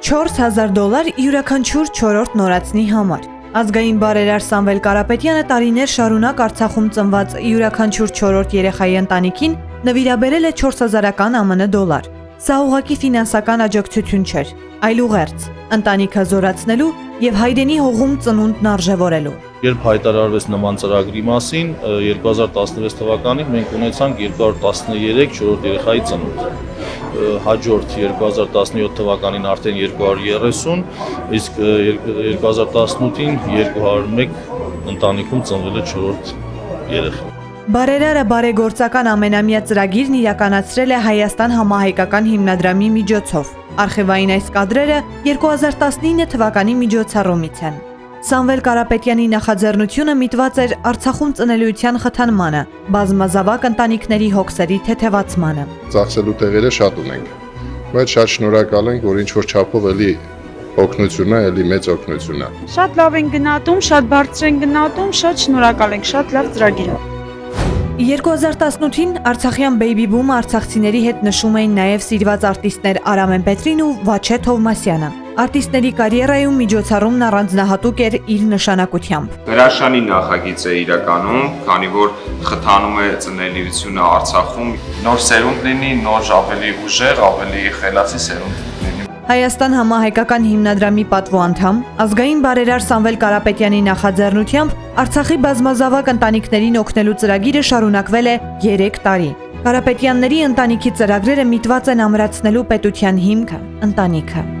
$4000 յուրաքանչյուր 4-րդ նորածնի համար։ Ազգային բարերար Սամվել Կարապետյանը տարիներ շարունակ Արցախում ծնված յուրաքանչյուր 4-րդ երեխայի ընտանիքին նվիրաբերել է $4000 ԱՄՆ։ Սա ուղղակի ֆինանսական աջակցություն չէր, այլ ուղերձ, ընտանիքը զորացնելու եւ հայրենի հողում ծնունդն արժեվորելու։ Երբ հայտարարվեց նման ծրագրի մասին, 2016 թվականին մենք ունեցանք 213 4-րդ երեխայի ծնունդ։ Հաջորդ 2017 թվականին արդեն 230, իսկ 2018-ին 201 ընտանիքում ծնվել է 4-րդ երեխա։ Բարերարը բարեգործական ամենամյա ծրագիրն իրականացրել է Հայաստան համահայկական հիմնադրամի միջոցով։ Արխիվային այս կադրերը 2019 թվականի միջոցառումից են։ Սամվել Կարապետյանի նախաձեռնությունը միտված էր Արցախում ծնելիության խթանմանը, բազմազավակ ընտանիքների հոգսերի թեթևացմանը։ Ծախսելու տեղերը շատ ունենք, բայց շատ շնորհակալ ենք, որ ինչ որ չափով էլի օգնությունը, էլի մեծ օգնություն է։ Շատ լավ են գնահատում, շատ բարձր են գնահատում, շատ շնորհակալ ենք, շատ լավ ծրագիր է։ 2018-ին Արցախյան Baby Boom-ը արցախցիների հետ նշում էին նաև սիրված արտիստներ Արամեն Պետրին ու Վաչե Թովմասյանը։ Արտիստների կարիերայում միջոցառումն առանձնահատուկ էր իր նշանակությամբ։ Հրաշալի նախագիծ է իրականում, քանի որ խթանում է ծնելիությունը Արցախում, նոր սերունդ լինի, նոր ավելի ուժեղ, ավելի խելացի սերունդ լինի։ Հայաստան համահայկական հիմնադրամի պատվո անդամ, ազգային բարերար Սամվել Կարապետյանի նախաձեռնությամբ Արցախի բազմազավակ ընտանիքներին օգնելու ծրագիրը շարունակվել է 3 տարի։ Կարապետյանների ընտանիքի ծրագրերը միտված են ամրացնելու պետության հիմքը, ընտանիքը։